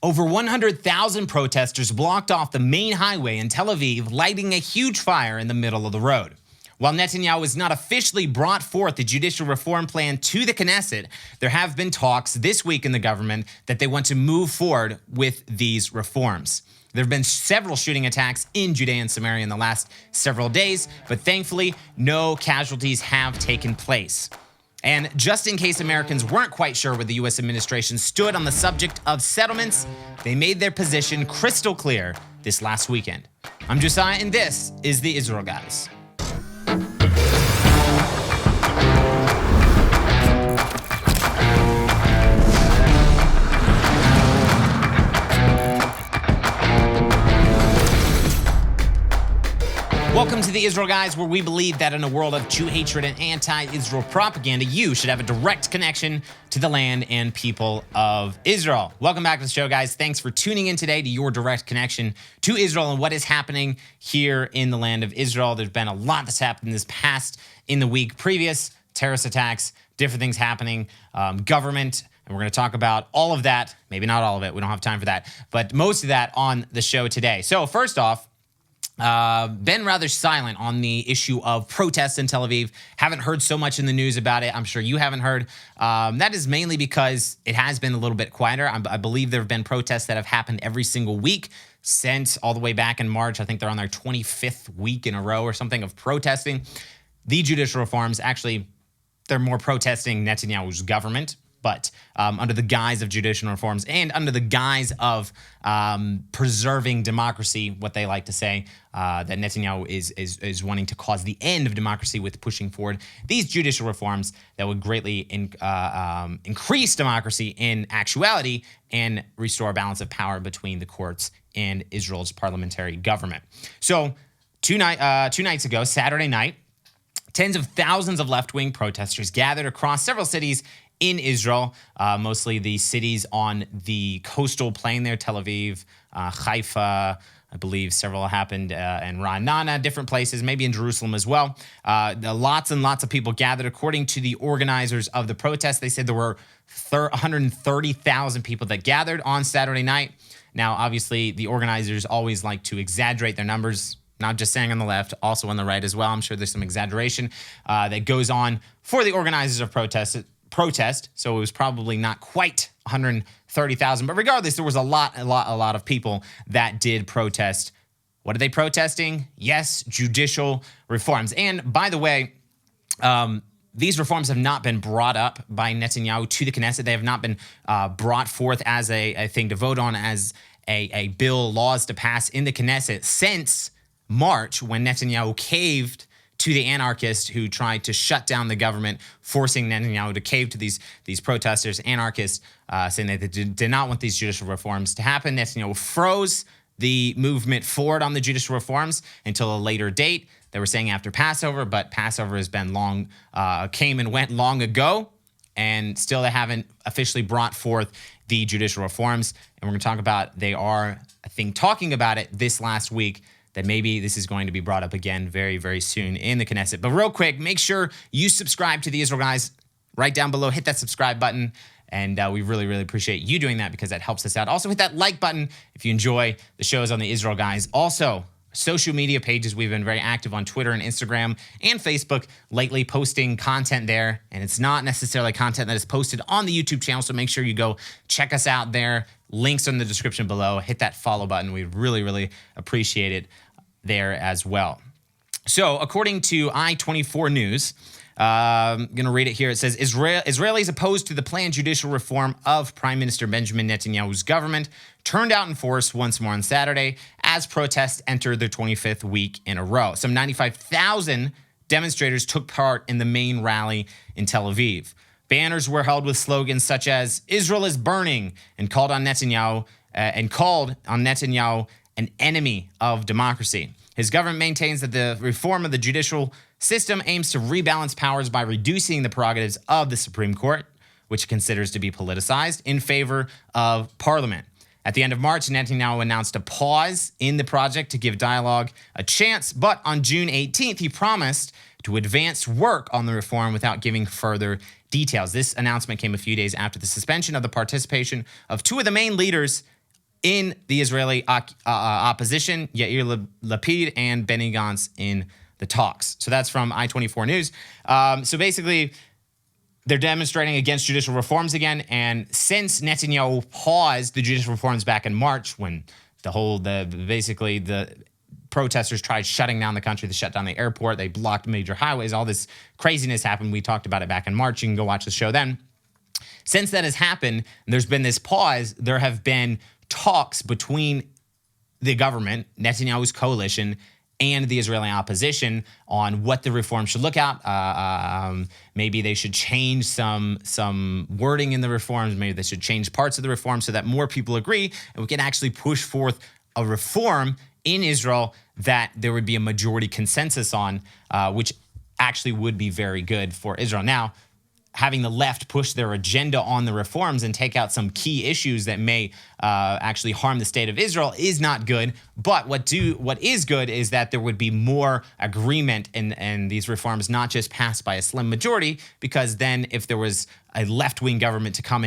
Over 100,000 protesters blocked off the main highway in Tel Aviv, lighting a huge fire in the middle of the road. While Netanyahu has not officially brought forth the judicial reform plan to the Knesset, there have been talks this week in the government that they want to move forward with these reforms. There have been several shooting attacks in Judea and Samaria in the last several days, but thankfully, no casualties have taken place. And just in case Americans weren't quite sure where the U.S. administration stood on the subject of settlements, they made their position crystal clear this last weekend. I'm Josiah, and this is the Israel Guys. Welcome to the Israel Guys, where we believe that in a world of Jew hatred and anti-Israel propaganda, you should have a direct connection to the land and people of Israel. Welcome back to the show, guys. Thanks for tuning in today to your direct connection to Israel and what is happening here in the land of Israel. There's been a lot that's happened in the week previous, terrorist attacks, different things happening, government, and we're going to talk about all of that. Maybe not all of it. We don't have time for that, but most of that on the show today. So first off, been rather silent on the issue of protests in Tel Aviv. Haven't heard so much in the news about it. I'm sure you haven't heard. That is mainly because it has been a little bit quieter. I believe there have been protests that have happened every single week since all the way back in March. I think they're on their 25th week in a row or something of protesting. The judicial reforms, actually, they're more protesting Netanyahu's government, but under the guise of judicial reforms and under the guise of preserving democracy, what they like to say, that Netanyahu is wanting to cause the end of democracy with pushing forward these judicial reforms that would greatly increase democracy in actuality and restore a balance of power between the courts and Israel's parliamentary government. So two nights ago, Saturday night, tens of thousands of left-wing protesters gathered across several cities in Israel, mostly the cities on the coastal plain there, Tel Aviv, Haifa, I believe several happened in Ra'anana, different places, maybe in Jerusalem as well. Lots and lots of people gathered. According to the organizers of the protest, they said there were 130,000 people that gathered on Saturday night. Now, obviously, the organizers always like to exaggerate their numbers, not just saying on the left, also on the right as well. I'm sure there's some exaggeration that goes on for the organizers of protest, so it was probably not quite 130,000, but regardless, there was a lot of people that did protest. What are they protesting? Yes, judicial reforms. And by the way, these reforms have not been brought up by Netanyahu to the Knesset. They have not been brought forth as a thing to vote on, as a bill, laws to pass in the Knesset since March, when Netanyahu caved to the anarchists who tried to shut down the government, forcing Netanyahu to cave to these protesters, anarchists, saying that they did not want these judicial reforms to happen. Netanyahu froze the movement forward on the judicial reforms until a later date. They were saying after Passover, but Passover has been came and went long ago, and still they haven't officially brought forth the judicial reforms. And we're going to talk about, they are, I think, talking about it this last week, that maybe this is going to be brought up again very, very soon in the Knesset. But real quick, make sure you subscribe to the Israel Guys right down below. Hit that subscribe button, and we really, really appreciate you doing that because that helps us out. Also, hit that like button if you enjoy the shows on the Israel Guys. Also, social media pages. We've been very active on Twitter and Instagram and Facebook lately, posting content there. And it's not necessarily content that is posted on the YouTube channel, so make sure you go check us out there. Links in the description below. Hit that follow button. We really, really appreciate it there as well. So according to I-24 News, I'm going to read it here. It says, Israelis opposed to the planned judicial reform of Prime Minister Benjamin Netanyahu's government turned out in force once more on Saturday as protests entered their 25th week in a row. Some 95,000 demonstrators took part in the main rally in Tel Aviv. Banners were held with slogans such as "Israel is burning" and called on Netanyahu an enemy of democracy. His government maintains that the reform of the judicial system aims to rebalance powers by reducing the prerogatives of the Supreme Court, which it considers to be politicized, in favor of Parliament. At the end of March, Netanyahu announced a pause in the project to give dialogue a chance, but on June 18th, he promised to advance work on the reform without giving further details. This announcement came a few days after the suspension of the participation of two of the main leaders in the Israeli opposition, Yair Lapid and Benny Gantz in the talks. So that's from I-24 News. So basically, they're demonstrating against judicial reforms again. And since Netanyahu paused the judicial reforms back in March, when the protesters tried shutting down the country, they shut down the airport, they blocked major highways, all this craziness happened. We talked about it back in March. You can go watch the show then. Since that has happened, there's been this pause. There have been talks between the government, Netanyahu's coalition, and the Israeli opposition on what the reform should look at. Maybe they should change some wording in the reforms. Maybe they should change parts of the reform so that more people agree and we can actually push forth a reform in Israel that there would be a majority consensus on, which actually would be very good for Israel. Now, having the left push their agenda on the reforms and take out some key issues that may actually harm the state of Israel is not good. But what is good is that there would be more agreement in these reforms, not just passed by a slim majority, because then if there was a left-wing government to come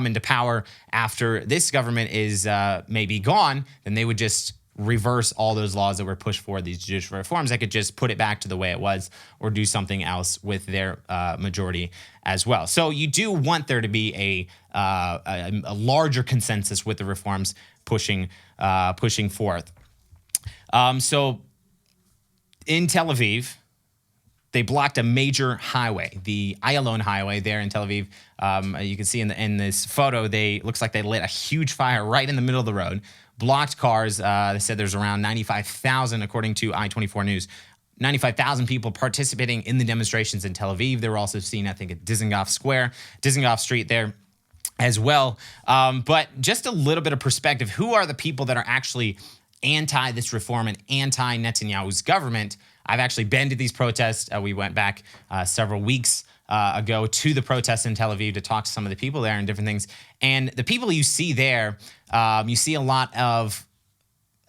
into power after this government is maybe gone, then they would just reverse all those laws that were pushed for these judicial reforms. They could just put it back to the way it was or do something else with their majority as well. So you do want there to be a larger consensus with the reforms pushing forth. So in Tel Aviv, they blocked a major highway, the Ayalon highway there in Tel Aviv. You can see in this photo, looks like they lit a huge fire right in the middle of the road. Blocked cars. They said there's around 95,000, according to I-24 News, 95,000 people participating in the demonstrations in Tel Aviv. They were also seen, I think, at Dizengoff Street there as well. But just a little bit of perspective. Who are the people that are actually anti this reform and anti Netanyahu's government? I've actually been to these protests. We went back several weeks ago to the protests in Tel Aviv to talk to some of the people there and different things. And the people you see there, you see a lot of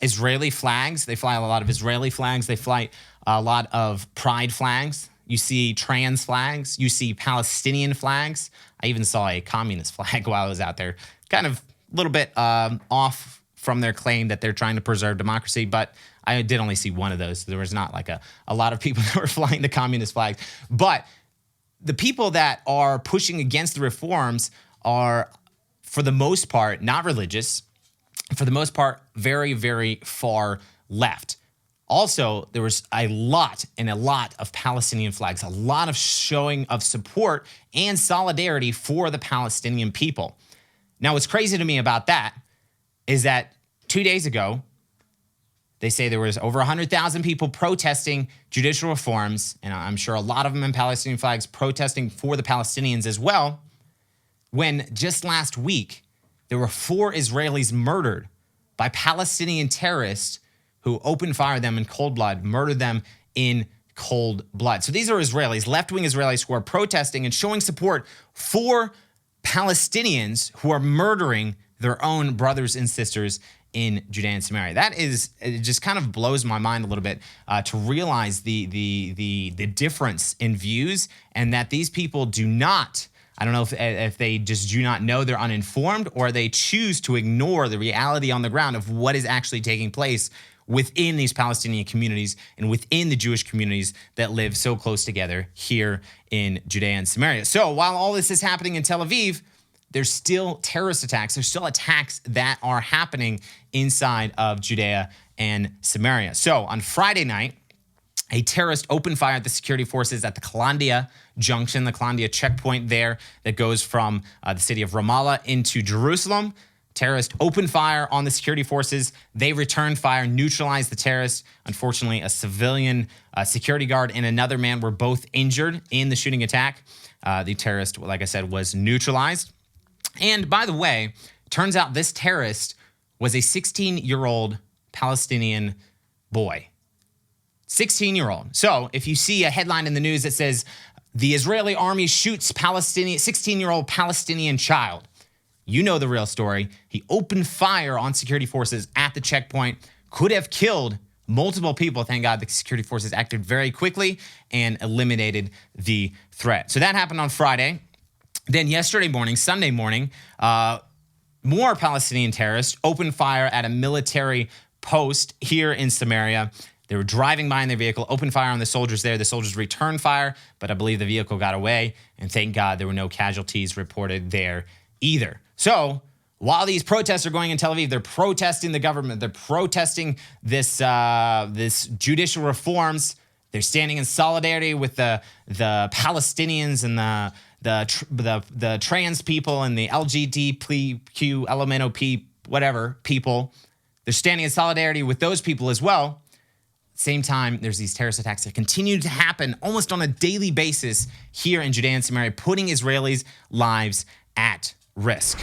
Israeli flags. They fly a lot of Israeli flags. They fly a lot of pride flags. You see trans flags. You see Palestinian flags. I even saw a communist flag while I was out there. Kind of a little bit off from their claim that they're trying to preserve democracy, but I did only see one of those. There was not like a lot of people that were flying the communist flags. But the people that are pushing against the reforms are, for the most part, not religious. For the most part, very, very far left. Also, there was a lot of Palestinian flags, a lot of showing of support and solidarity for the Palestinian people. Now, what's crazy to me about that is that 2 days ago, they say there was over 100,000 people protesting judicial reforms, and I'm sure a lot of them in Palestinian flags protesting for the Palestinians as well, when just last week, there were 4 Israelis murdered by Palestinian terrorists who opened fire on them in cold blood, murdered them in cold blood. So these are Israelis, left-wing Israelis, who are protesting and showing support for Palestinians who are murdering their own brothers and sisters in Judea and Samaria. It just kind of blows my mind a little bit to realize the difference in views, and that these people do not, I don't know if they just do not know, they're uninformed, or they choose to ignore the reality on the ground of what is actually taking place within these Palestinian communities and within the Jewish communities that live so close together here in Judea and Samaria. So while all this is happening in Tel Aviv, there's still terrorist attacks. There's still attacks that are happening inside of Judea and Samaria. So on Friday night, a terrorist opened fire at the security forces at the Kalandia Junction, the Kalandia checkpoint there that goes from the city of Ramallah into Jerusalem. Terrorists opened fire on the security forces. They returned fire, neutralized the terrorists. Unfortunately, a civilian security guard and another man were both injured in the shooting attack. The terrorist, like I said, was neutralized. And by the way, turns out this terrorist was a 16-year-old Palestinian boy. 16-year-old. So if you see a headline in the news that says, the Israeli army shoots 16-year-old Palestinian child, you know the real story. He opened fire on security forces at the checkpoint, could have killed multiple people. Thank God the security forces acted very quickly and eliminated the threat. So that happened on Friday. Then yesterday morning, Sunday morning, more Palestinian terrorists opened fire at a military post here in Samaria. They were driving by in their vehicle, opened fire on the soldiers there. The soldiers returned fire, but I believe the vehicle got away, and thank God there were no casualties reported there either. So while these protests are going in Tel Aviv, they're protesting the government. They're protesting this judicial reforms. They're standing in solidarity with the Palestinians and the trans people and the LGBTQ, LMNOP, whatever people. They're standing in solidarity with those people as well. Same time, there's these terrorist attacks that continue to happen almost on a daily basis here in Judea and Samaria, putting Israelis' lives at risk.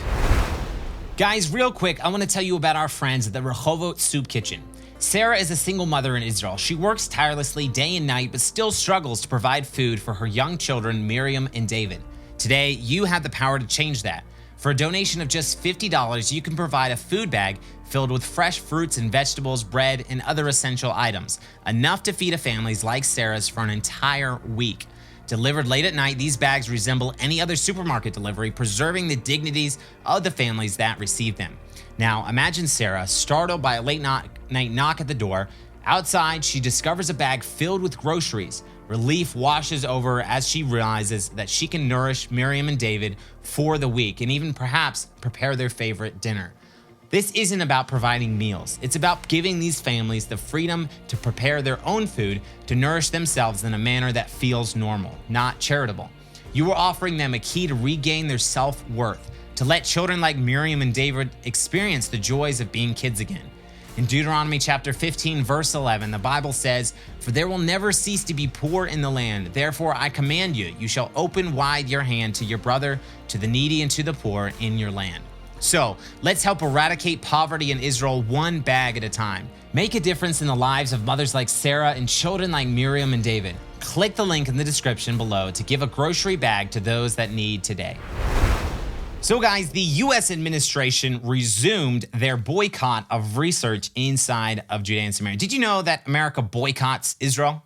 Guys, real quick, I want to tell you about our friends at the Rehovot Soup Kitchen. Sarah is a single mother in Israel. She works tirelessly day and night, but still struggles to provide food for her young children, Miriam and David. Today, you have the power to change that. For a donation of just $50, you can provide a food bag filled with fresh fruits and vegetables, bread, and other essential items, enough to feed a families like Sarah's for an entire week. Delivered late at night, these bags resemble any other supermarket delivery, preserving the dignities of the families that receive them. Now, imagine Sarah startled by a late night knock at the door. Outside, she discovers a bag filled with groceries. Relief washes over her as she realizes that she can nourish Miriam and David for the week and even perhaps prepare their favorite dinner. This isn't about providing meals. It's about giving these families the freedom to prepare their own food to nourish themselves in a manner that feels normal, not charitable. You are offering them a key to regain their self-worth, to let children like Miriam and David experience the joys of being kids again. In Deuteronomy chapter 15, verse 11, the Bible says, "For there will never cease to be poor in the land. Therefore I command you, you shall open wide your hand to your brother, to the needy and to the poor in your land." So let's help eradicate poverty in Israel one bag at a time. Make a difference in the lives of mothers like Sarah and children like Miriam and David. Click the link in the description below to give a grocery bag to those that need today. So guys, the U.S. administration resumed their boycott of research inside of Judea and Samaria. Did you know that America boycotts Israel?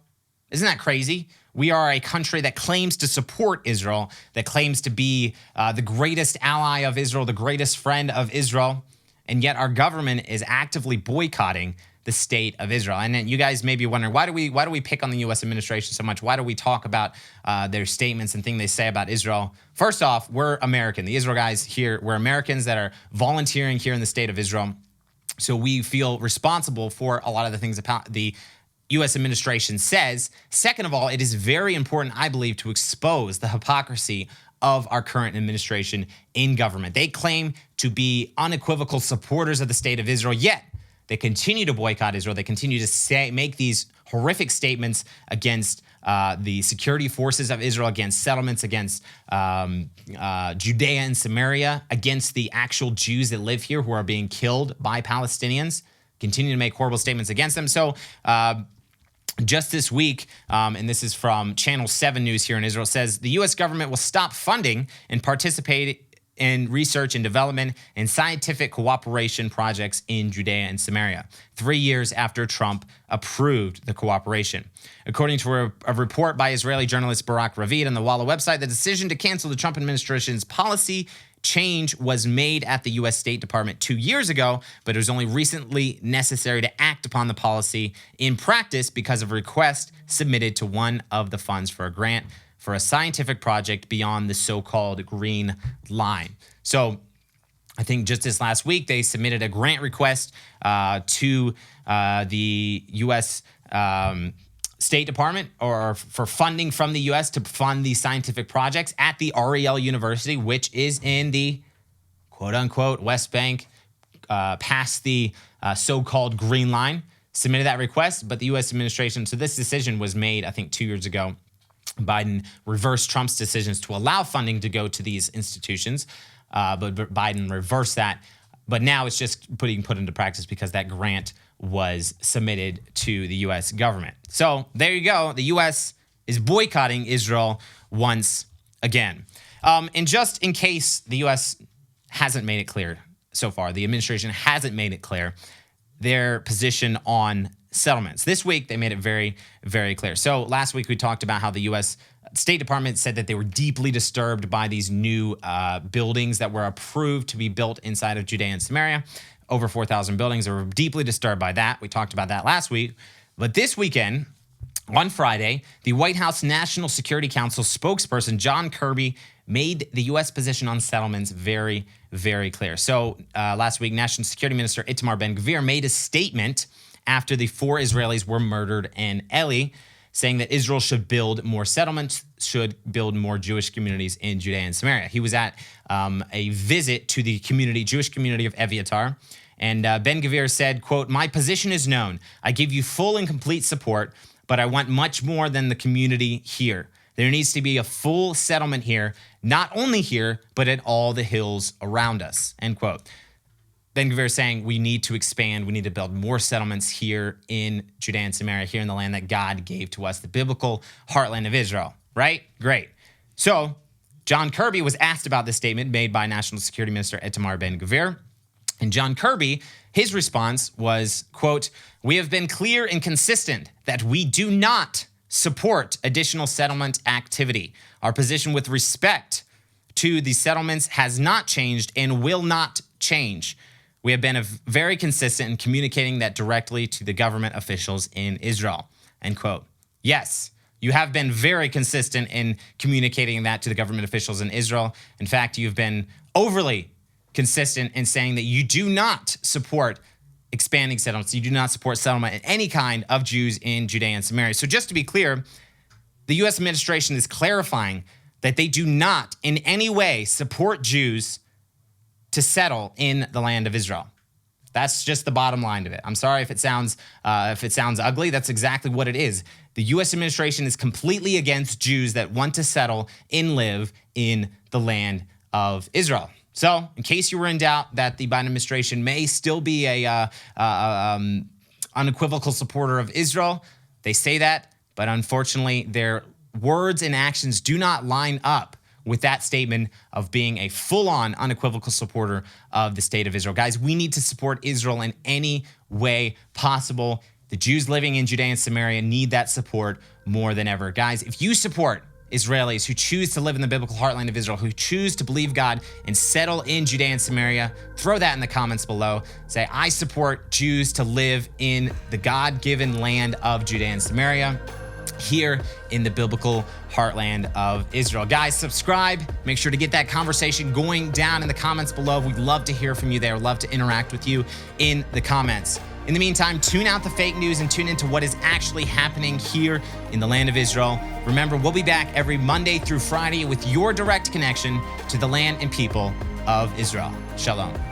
Isn't that crazy? We are a country that claims to support Israel, that claims to be the greatest ally of Israel, the greatest friend of Israel, and yet our government is actively boycotting the state of Israel. And then you guys may be wondering, why do we pick on the U.S. administration so much? Why do we talk about their statements and things they say about Israel? First off, we're American. The Israel guys here, we're Americans that are volunteering here in the state of Israel. So we feel responsible for a lot of the things about the U.S. administration says. Second of all, it is very important, I believe, to expose the hypocrisy of our current administration in government. They claim to be unequivocal supporters of the state of Israel, yet they continue to boycott Israel. They continue to make these horrific statements against the security forces of Israel, against settlements, against Judea and Samaria, against the actual Jews that live here who are being killed by Palestinians, continue to make horrible statements against them. So just this week, and this is from Channel 7 News here in Israel, says the U.S. government will stop funding and participate in research and development and scientific cooperation projects in Judea and Samaria, 3 years after Trump approved the cooperation. According to a report by Israeli journalist Barak Ravid on the Walla website, the decision to cancel the Trump administration's policy change was made at the U.S. State Department 2 years ago, but it was only recently necessary to act upon the policy in practice because of a request submitted to one of the funds for a grant for a scientific project beyond the so-called Green Line. So I think just this last week, they submitted a grant request to the U.S. State Department or for funding from the U.S. to fund these scientific projects at the Ariel University, which is in the quote-unquote West Bank, past the so-called Green Line, submitted that request, but the U.S. administration, so this decision was made, I think, 2 years ago. Biden reversed Trump's decisions to allow funding to go to these institutions, but Biden reversed that. But now it's just being put into practice because that grant was submitted to the U.S. government. So there you go. The U.S. is boycotting Israel once again. And just in case the U.S. hasn't made it clear so far, the administration hasn't made it clear their position on settlements. This week, they made it very, very clear. So last week, we talked about how the U.S. State Department said that they were deeply disturbed by these new buildings that were approved to be built inside of Judea and Samaria. Over 4,000 buildings. They were deeply disturbed by that. We talked about that last week. But this weekend, on Friday, the White House National Security Council spokesperson John Kirby made the U.S. position on settlements very, very clear. So last week, National Security Minister Itamar Ben-Gvir made a statement after the 4 Israelis were murdered in Eli, saying that Israel should build more settlements, should build more Jewish communities in Judea and Samaria. He was at a visit to the Jewish community of Eviatar, and Ben-Gvir said, quote, "My position is known. I give you full and complete support, but I want much more than the community here. There needs to be a full settlement here, not only here, but at all the hills around us," end quote. Ben-Gvir saying we need to expand, we need to build more settlements here in Judea and Samaria, here in the land that God gave to us, the biblical heartland of Israel, right? Great. So John Kirby was asked about this statement made by National Security Minister Itamar Ben-Gvir. And John Kirby, his response was, quote, "We have been clear and consistent that we do not support additional settlement activity. Our position with respect to the settlements has not changed and will not change. We have been very consistent in communicating that directly to the government officials in Israel," end quote. Yes, you have been very consistent in communicating that to the government officials in Israel. In fact, you've been overly consistent in saying that you do not support expanding settlements. You do not support settlement in any kind of Jews in Judea and Samaria. So just to be clear, the U.S. administration is clarifying that they do not in any way support Jews to settle in the land of Israel. That's just the bottom line of it. I'm sorry if it sounds ugly. That's exactly what it is. The U.S. administration is completely against Jews that want to settle and live in the land of Israel. So, in case you were in doubt that the Biden administration may still be a unequivocal supporter of Israel, they say that, but unfortunately, their words and actions do not line up with that statement of being a full-on unequivocal supporter of the state of Israel. Guys, we need to support Israel in any way possible. The Jews living in Judea and Samaria need that support more than ever. Guys, if you support Israelis who choose to live in the biblical heartland of Israel, who choose to believe God and settle in Judea and Samaria, throw that in the comments below. Say, I support Jews to live in the God-given land of Judea and Samaria, here in the biblical heartland of Israel. Guys, subscribe. Make sure to get that conversation going down in the comments below. We'd love to hear from you there. We'd love to interact with you in the comments. In the meantime, tune out the fake news and tune into what is actually happening here in the land of Israel. Remember, we'll be back every Monday through Friday with your direct connection to the land and people of Israel. Shalom.